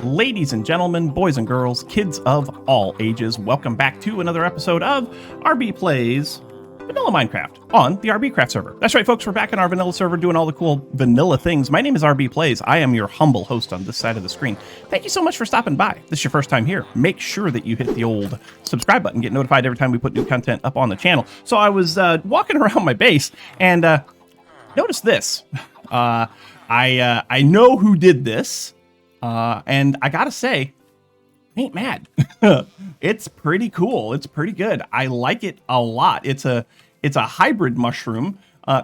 Ladies and gentlemen, boys and girls, kids of all ages, welcome back to another episode of RB Plays Vanilla Minecraft on the rbCraft server. That's right, folks, we're back in our vanilla server doing all the cool vanilla things. My name is RB Plays. I am your humble host on this side of the screen. Thank you so much for stopping by. This is your first time here. Make sure that you hit the old subscribe button, get notified every time we put new content up on the channel. So I was walking around my base and noticed this. I know who did this, and I gotta say, ain't mad. It's pretty cool. It's pretty good. I like it a lot. It's a hybrid mushroom,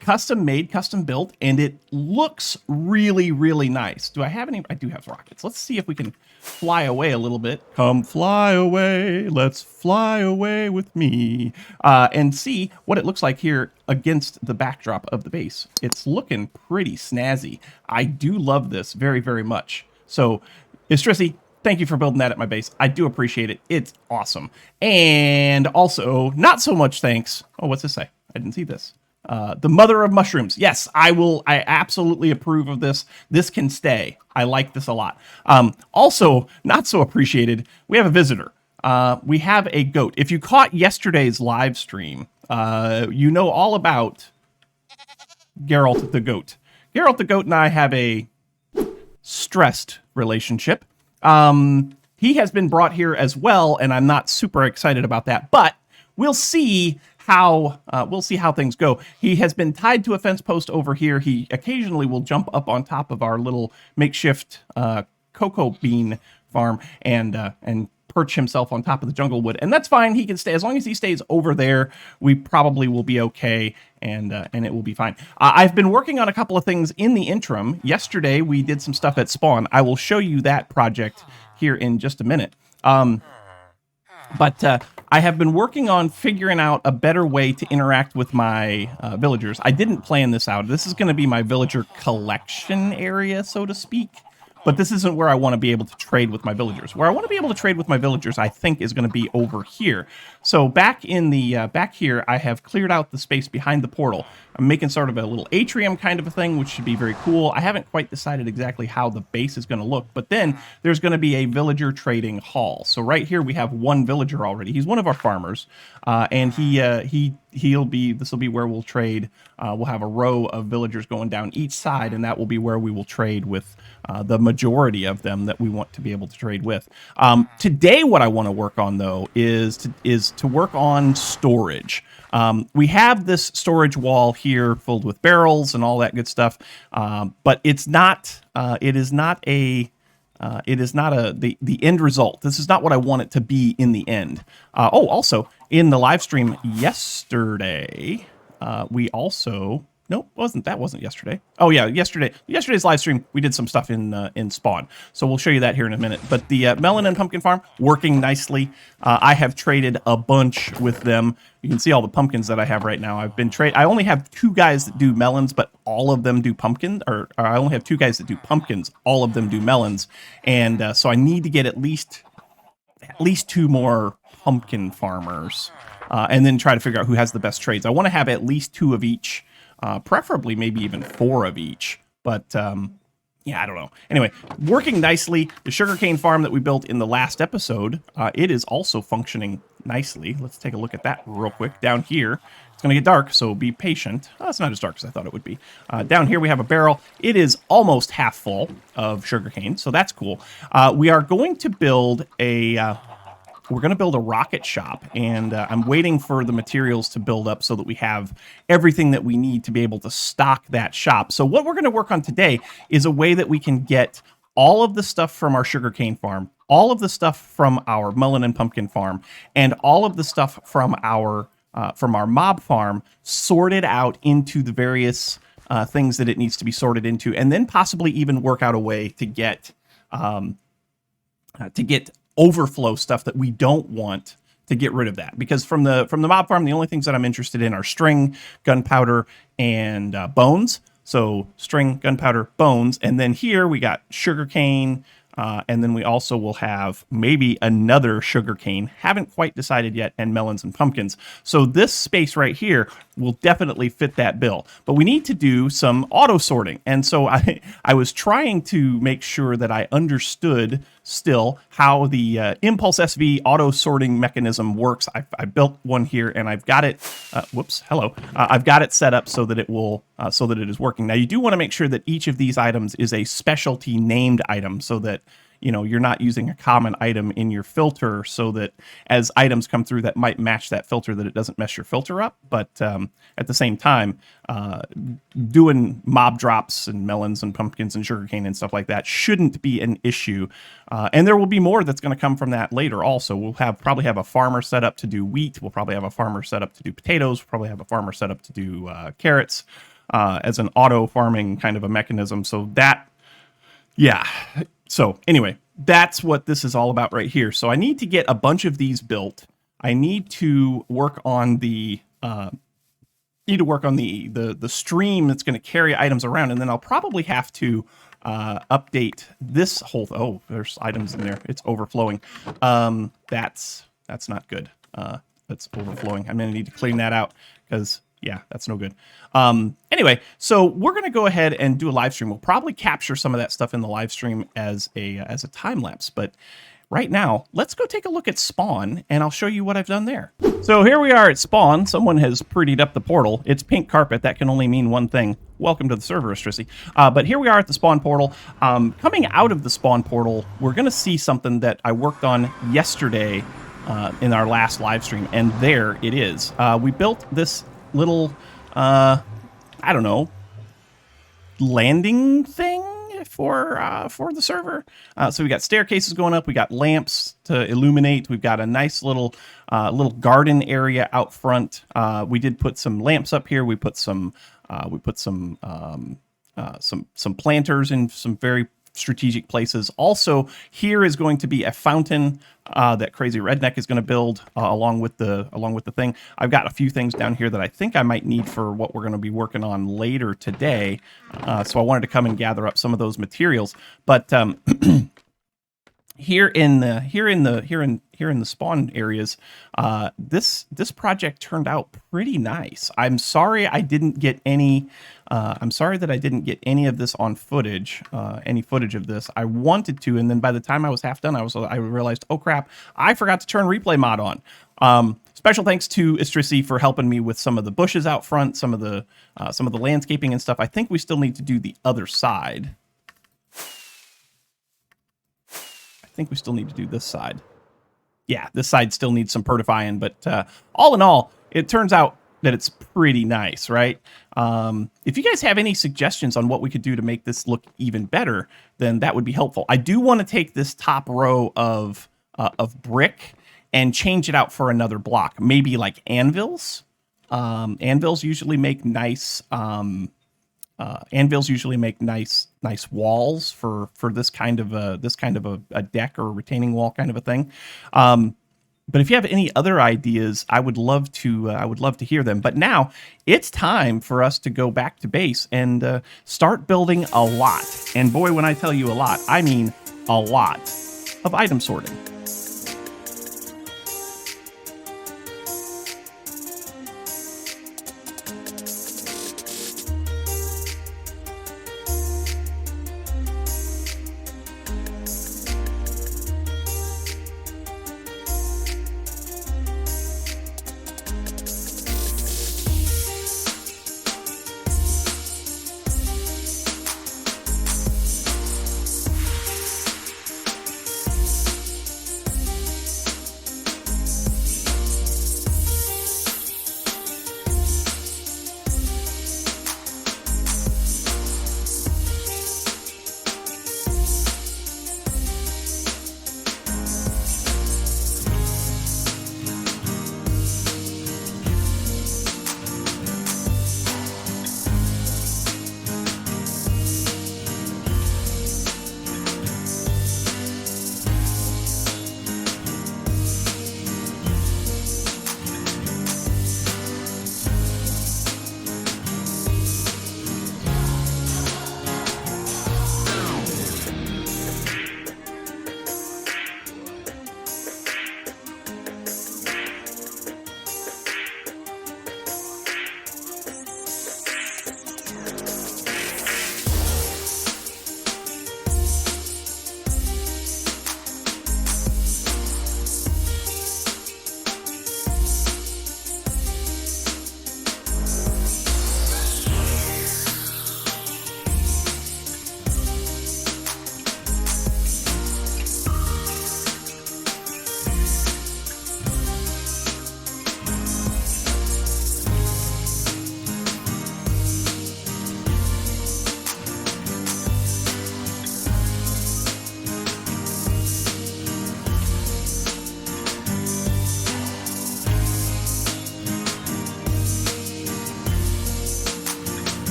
custom made, custom built, and it looks really, really nice. Do I have any? I do have rockets. Let's see if we can fly away a little bit. Come fly away. Let's fly away with me. And see what it looks like here against the backdrop of the base. It's looking pretty snazzy. I do love this very, very much. So, Istrissy, thank you for building that at my base. I do appreciate it. It's awesome. And also, not so much thanks. Oh, what's this say? I didn't see this. The mother of mushrooms. Yes, I absolutely approve of this. This can stay. I like this a lot. Also, not so appreciated, we have a visitor. We have a goat. If you caught yesterday's live stream, you know all about Geralt the goat. Geralt the goat and I have a stressed relationship. He has been brought here as well, and I'm not super excited about that, but we'll see how things go. He has been tied to a fence post over here. He occasionally will jump up on top of our little makeshift cocoa bean farm and perch himself on top of the jungle wood, and that's fine. He can stay as long as he stays over there. We probably will be okay, and it will be fine. I've been working on a couple of things in the interim. Yesterday we did some stuff at spawn. I will show you that project here in just a minute. But I have been working on figuring out a better way to interact with my villagers. I didn't plan this out. This is going to be my villager collection area, so to speak. But this isn't where I want to be able to trade with my villagers. Where I want to be able to trade with my villagers, I think, is going to be over here. So back in the back here, I have cleared out the space behind the portal. I'm making sort of a little atrium kind of a thing, which should be very cool. I haven't quite decided exactly how the base is going to look, but then there's going to be a villager trading hall. So right here we have one villager already. He's one of our farmers, and he'll be. This will be where we'll trade. We'll have a row of villagers going down each side, and that will be where we will trade with the majority of them that we want to be able to trade with. Today, what I want to work on though is to work on storage. We have this storage wall here filled with barrels and all that good stuff, but it's not. It is not the end result. This is not what I want it to be in the end. Also in the live stream yesterday, we also. Nope, wasn't yesterday. Oh yeah, yesterday's live stream, we did some stuff in Spawn. So we'll show you that here in a minute. But the melon and pumpkin farm working nicely. I have traded a bunch with them. You can see all the pumpkins that I have right now. I only have 2 guys that do melons, but all of them do pumpkin. Or I only have 2 guys that do pumpkins. All of them do melons, and so I need to get at least 2 more pumpkin farmers, and then try to figure out who has the best trades. I want to have at least 2 of each. Preferably maybe even 4 of each, but yeah, I don't know. Anyway, working nicely. The sugarcane farm that we built in the last episode, it is also functioning nicely. Let's take a look at that real quick. Down here, it's going to get dark, so be patient. Oh, it's not as dark as I thought it would be. Down here we have a barrel. It is almost half full of sugarcane, so that's cool. We are going to build a... We're going to build a rocket shop, and I'm waiting for the materials to build up so that we have everything that we need to be able to stock that shop. So what we're going to work on today is a way that we can get all of the stuff from our sugarcane farm, all of the stuff from our melon and pumpkin farm, and all of the stuff from our mob farm sorted out into the various things that it needs to be sorted into, and then possibly even work out a way to get overflow stuff that we don't want, to get rid of that. Because from the mob farm, the only things that I'm interested in are string, gunpowder, and bones. So string, gunpowder, bones, and then here we got sugarcane, and then we also will have maybe another sugarcane, haven't quite decided yet, and melons and pumpkins. So this space right here will definitely fit that bill. But we need to do some auto sorting, and so I was trying to make sure that I understood still how the Impulse SV auto sorting mechanism works. I built one here, and I've got it. I've got it set up so that it will so that it is working. Now you do want to make sure that each of these items is a specialty named item, so that you're not using a common item in your filter, so that as items come through that might match that filter, that it doesn't mess your filter up. But at the same time, doing mob drops and melons and pumpkins and sugarcane and stuff like that shouldn't be an issue. And there will be more that's going to come from that later also. We'll probably have a farmer set up to do wheat. We'll probably have a farmer set up to do potatoes. We'll probably have a farmer set up to do carrots as an auto farming kind of a mechanism. So that, yeah. So anyway, that's what this is all about right here. So I need to get a bunch of these built. I need to work on the the stream that's going to carry items around, and then I'll probably have to update this whole. Oh, there's items in there. It's overflowing. That's not good. That's overflowing. I'm going to need to clean that out because, yeah, that's no good. Anyway, so we're going to go ahead and do a live stream. We'll probably capture some of that stuff in the live stream as a time lapse. But right now, let's go take a look at spawn, and I'll show you what I've done there. So here we are at spawn. Someone has prettied up the portal. It's pink carpet. That can only mean one thing. Welcome to the server, Estrisi. But here we are at the spawn portal. Coming out of the spawn portal, we're going to see something that I worked on yesterday in our last live stream, and there it is. We built this little, I don't know, landing thing for the server. So we got staircases going up. We got lamps to illuminate. We've got a nice little garden area out front. We did put some lamps up here. We put some planters in some very strategic places. Also, here is going to be a fountain that Crazy Redneck is going to build along with the thing. I've got a few things down here that I think I might need for what we're going to be working on later today. So I wanted to come and gather up some of those materials. But here in the spawn areas, this project turned out pretty nice. I'm sorry I didn't get any. I'm sorry that I didn't get any of this on footage, any footage of this. I wanted to, and then by the time I was half done, I realized, oh crap, I forgot to turn replay mod on. Special thanks to Estrisi for helping me with some of the bushes out front, some of the landscaping and stuff. I think we still need to do the other side. I think we still need to do this side. Yeah, this side still needs some pertifying, but all in all, it turns out that it's pretty nice, right? If you guys have any suggestions on what we could do to make this look even better, then that would be helpful. I do want to take this top row of brick and change it out for another block, maybe like anvils. Anvils usually make nice. Anvils usually make nice walls for this kind of a deck or a retaining wall kind of a thing. But if you have any other ideas, I would love to hear them. But now it's time for us to go back to base and start building a lot. And boy, when I tell you a lot, I mean a lot of item sorting.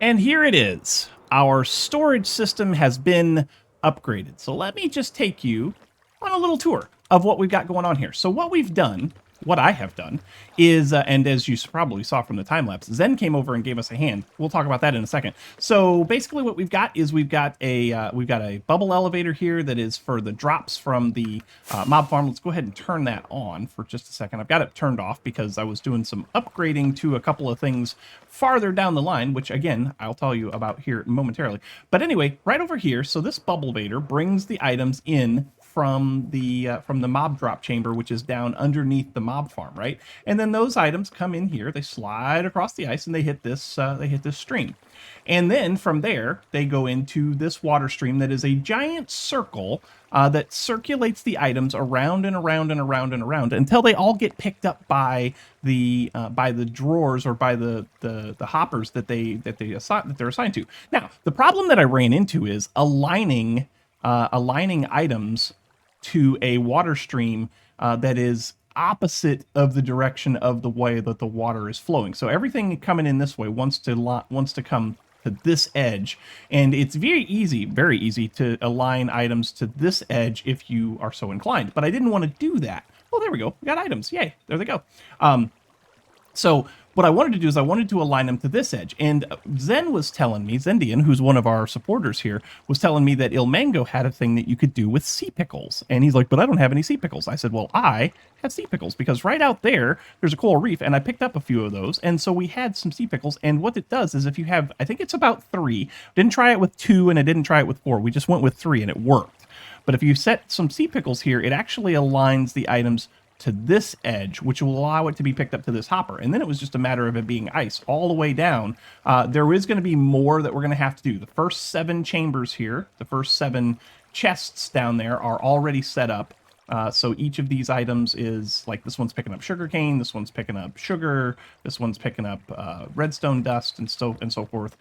And here it is. Our storage system has been upgraded. So let me just take you on a little tour of what we've got going on here. So what we've done, what I have done, is, and as you probably saw from the time lapse, Zen came over and gave us a hand. We'll talk about that in a second. So basically, what we've got is we've got a bubble elevator here that is for the drops from the mob farm. Let's go ahead and turn that on for just a second. I've got it turned off because I was doing some upgrading to a couple of things farther down the line, which again I'll tell you about here momentarily. But anyway, right over here, so this bubble elevator brings the items in from the mob drop chamber, which is down underneath the mob farm, right? And then those items come in here, they slide across the ice, and they hit this stream. And then from there, they go into this water stream that is a giant circle that circulates the items around and around and around and around until they all get picked up by the drawers or by the hoppers that they're assigned to. Now, the problem that I ran into is aligning items to a water stream that is opposite of the direction of the way that the water is flowing. So everything coming in this way wants to come to this edge, and it's very easy to align items to this edge if you are so inclined. But I didn't want to do that. Oh, there we go. We got items. Yay. There they go. So what I wanted to do is I wanted to align them to this edge. And Zen was telling me, Zendian, who's one of our supporters here, was telling me that Ilmango had a thing that you could do with sea pickles. And he's like, but I don't have any sea pickles. I said, well, I have sea pickles because right out there's a coral reef, and I picked up a few of those. And so we had some sea pickles. And what it does is if you have, I think it's about 3, didn't try it with 2 and I didn't try it with 4. We just went with 3 and it worked. But if you set some sea pickles here, it actually aligns the items to this edge, which will allow it to be picked up to this hopper. And then it was just a matter of it being ice all the way down. There is going to be more that we're going to have to do. The first 7 chambers here, the first 7 chests down there are already set up. So each of these items is, like, this one's picking up sugarcane, this one's picking up sugar, this one's picking up redstone dust, and so forth.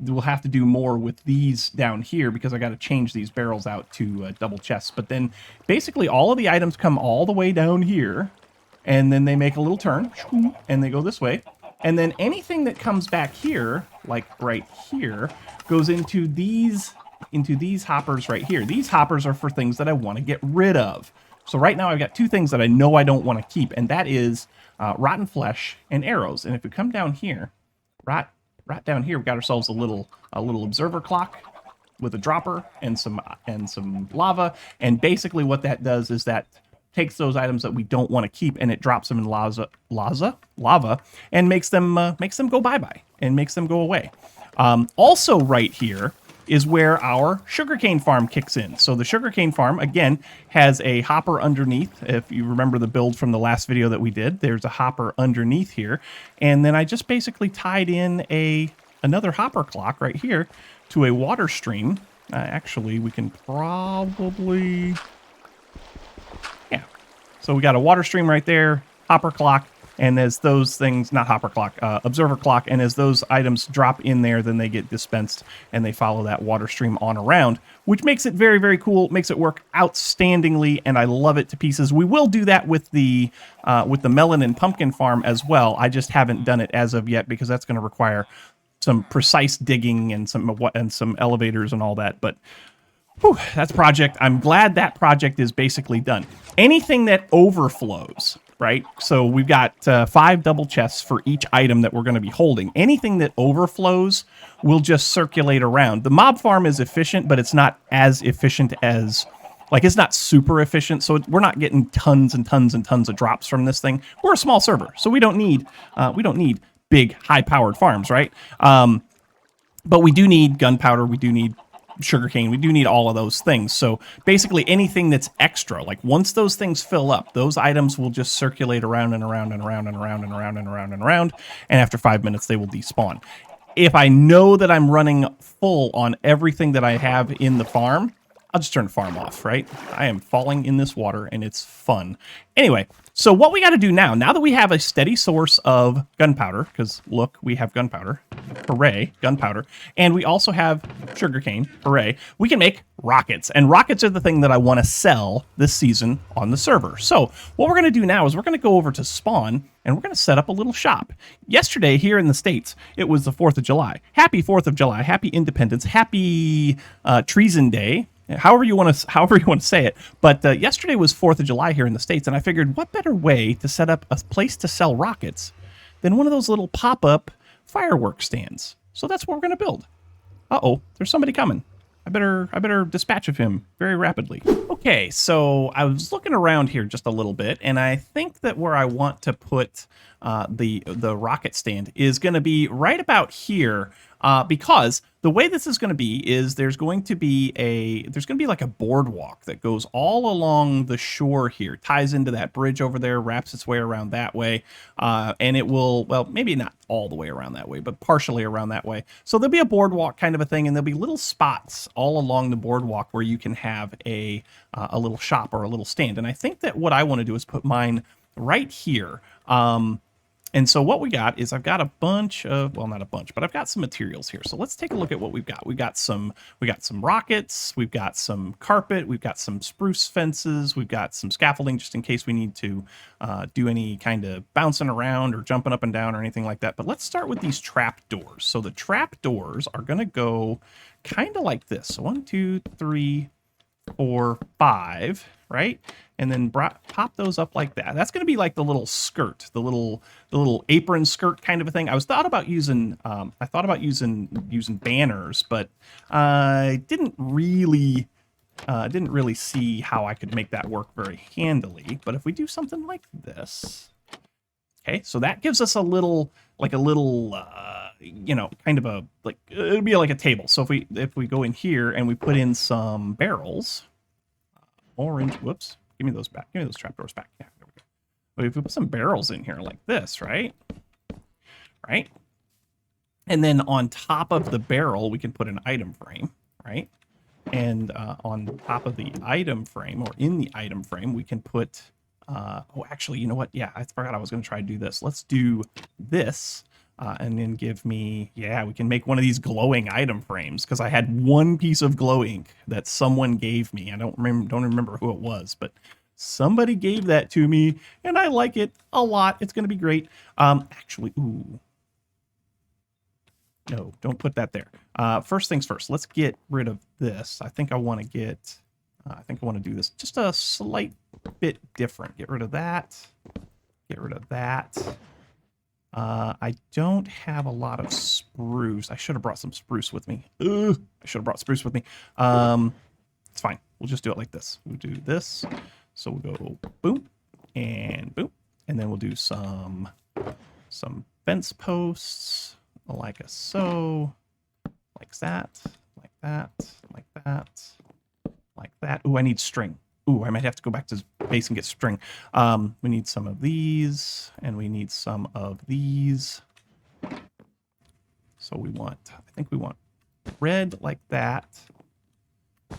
We'll have to do more with these down here because I got to change these barrels out to double chests. But then basically all of the items come all the way down here, and then they make a little turn, and they go this way. And then anything that comes back here, like right here, goes into these hoppers right here. These hoppers are for things that I want to get rid of. So right now I've got 2 things that I know I don't want to keep, and that is rotten flesh and arrows. And if we come down here, right down here, we've got ourselves a little observer clock with a dropper and some lava. And basically what that does is that takes those items that we don't want to keep and it drops them in lava, and makes them go bye-bye and makes them go away. Also right here is where our sugarcane farm kicks in. So the sugarcane farm, again, has a hopper underneath. If you remember the build from the last video that we did, there's a hopper underneath here. And then I just basically tied in another hopper clock right here to a water stream. Actually, we can probably... Yeah. So we got a water stream right there, hopper clock, and as those things, not hopper clock, observer clock, and as those items drop in there, then they get dispensed and they follow that water stream on around, which makes it very, very cool, makes it work outstandingly, and I love it to pieces. We will do that with the melon and pumpkin farm as well. I just haven't done it as of yet because that's going to require some precise digging and some elevators and all that, but whew, that's a project. I'm glad that project is basically done. Anything that overflows, right? So we've got 5 double chests for each item that we're going to be holding. Anything that overflows will just circulate around. The mob farm is efficient, but it's not as efficient as, like, it's not super efficient. So we're not getting tons and tons and tons of drops from this thing. We're a small server, so we don't need big, high-powered farms, right? But we do need gunpowder. We do need sugarcane. We do need all of those things. So basically anything that's extra, like once those things fill up, those items will just circulate around and around and around and around and around and around and around. And after 5 minutes, they will despawn. If I know that I'm running full on everything that I have in the farm, I'll just turn the farm off, right? I am falling in this water, and it's fun. Anyway, so what we got to do now that we have a steady source of gunpowder, because look, we have gunpowder. Hooray, gunpowder. And we also have sugarcane. Hooray. We can make rockets. And rockets are the thing that I want to sell this season on the server. So what we're going to do now is we're going to go over to spawn, and we're going to set up a little shop. Yesterday, here in the States, it was the 4th of July. Happy 4th of July. Happy Independence. Happy Treason Day. However you want to say it. But yesterday was 4th of July here in the States, and I figured what better way to set up a place to sell rockets than one of those little pop-up fireworks stands. So that's what we're going to build. Uh-oh, there's somebody coming. I better dispatch of him very rapidly. Okay, so I was looking around here just a little bit, and I think that where I want to put the rocket stand is going to be right about here, because the way this is going to be is there's going to be like a boardwalk that goes all along the shore here, ties into that bridge over there, wraps its way around that way, and it will, well, maybe not all the way around that way, but partially around that way. So there'll be a boardwalk kind of a thing, and there'll be little spots all along the boardwalk where you can have a little shop or a little stand. And I think that what I want to do is put mine right here. And so what we got is I've got a bunch of, well, not a bunch, but I've got some materials here. So let's take a look at what we've got. We got some rockets, we've got some carpet, we've got some spruce fences, we've got some scaffolding just in case we need to do any kind of bouncing around or jumping up and down or anything like that. But let's start with these trap doors. So the trap doors are going to go kind of like this. So 1, 2, 3, 4, 5, right? And then pop those up like that. That's going to be like the little skirt, the little apron skirt kind of a thing. I thought about using banners, but I didn't really see how I could make that work very handily. But if we do something like this, okay, so that gives us a little, you know, kind of a, like, it'll be like a table. So if we go in here and we put in some barrels, orange, whoops, give me those back. Give me those trapdoors back. Yeah, there we go. But if we put some barrels in here like this, right? Right? And then on top of the barrel, we can put an item frame, right? And on top of the item frame, or in the item frame, we can put, oh, actually, you know what? Yeah, I forgot I was going to try to do this. Let's do this. And then give me, yeah, we can make one of these glowing item frames, because I had one piece of glow ink that someone gave me. I don't remember who it was, but somebody gave that to me, and I like it a lot. It's going to be great. Actually, ooh. No, don't put that there. First things first, let's get rid of this. I think I want to do this just a slight bit different. Get rid of that. Get rid of that. I don't have a lot of spruce. I should have brought some spruce with me. I should have brought spruce with me. It's fine. We'll just do it like this. We'll do this. So we'll go boom and boom. And then we'll do some fence posts like so. Like that. Like that. Like that. Like that. Ooh, I need string. Ooh, I might have to go back to base and get string. We need some of these, and we need some of these. So I think we want red like that,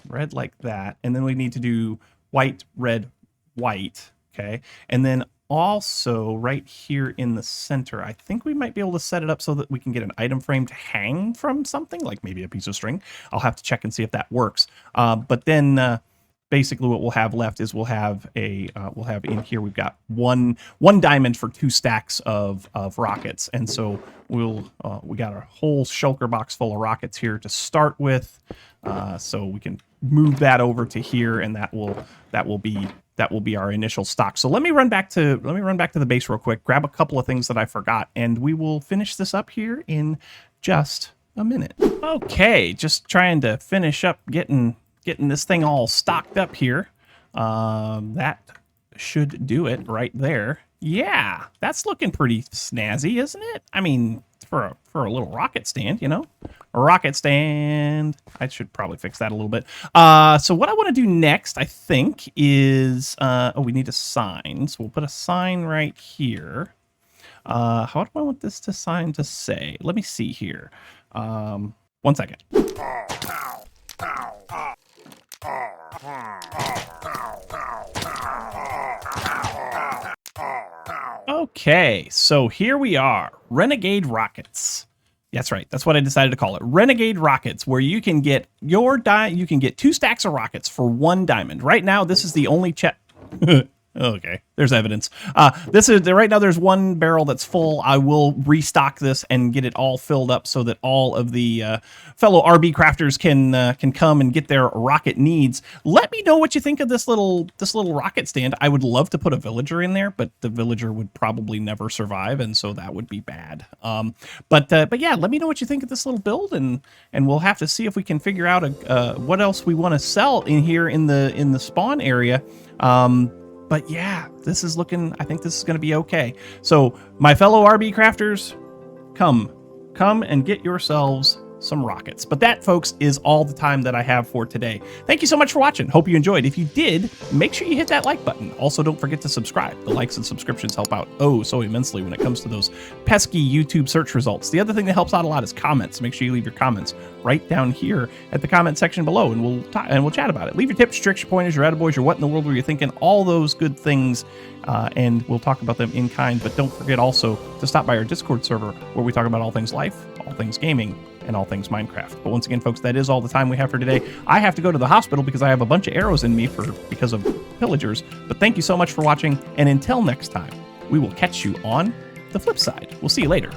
and then we need to do white, red, white, okay? And then also right here in the center, I think we might be able to set it up so that we can get an item frame to hang from something, like maybe a piece of string. I'll have to check and see if that works. But then basically what we'll have left is we'll have in here, we've got one diamond for 2 stacks of rockets. And so we got a whole shulker box full of rockets here to start with. So we can move that over to here, and that will be our initial stock. So let me run back to the base real quick, grab a couple of things that I forgot, and we will finish this up here in just a minute. Okay, just trying to finish up getting this thing all stocked up here. That should do it right there. Yeah, that's looking pretty snazzy, isn't it? I mean, for a little rocket stand, you know? A rocket stand. I should probably fix that a little bit. So what I want to do next, I think, is... we need a sign. So we'll put a sign right here. How do I want this sign to say? Let me see here. 1 second. Okay, so here we are, Renegade Rockets. That's right. That's what I decided to call it. Renegade Rockets, where you can get you can get 2 stacks of rockets for 1 diamond. Right now, this is the only Okay, there's evidence. This is right now. There's 1 barrel that's full. I will restock this and get it all filled up so that all of the fellow RB crafters can come and get their rocket needs. Let me know what you think of this little rocket stand. I would love to put a villager in there, but the villager would probably never survive, and so that would be bad. But yeah, let me know what you think of this little build, and we'll have to see if we can figure out what else we want to sell in here in the spawn area. But yeah, this is looking, I think this is going to be okay. So my fellow RB crafters, come and get yourselves some rockets. But that, folks, is all the time that I have for today. Thank you so much for watching. Hope you enjoyed. If you did, make sure you hit that like button. Also, don't forget to subscribe. The likes and subscriptions help out so immensely when it comes to those pesky YouTube search results. The other thing that helps out a lot is comments. Make sure you leave your comments right down here at the comment section below, and we'll chat about it. Leave your tips, tricks, your pointers, your attaboys, your what in the world were you thinking, all those good things, and we'll talk about them in kind. But don't forget also to stop by our Discord server, where we talk about all things life, all things gaming, and all things Minecraft. But once again, folks, that is all the time we have for today. I have to go to the hospital because I have a bunch of arrows in me because of pillagers. But thank you so much for watching, and until next time, we will catch you on the flip side. We'll see you later.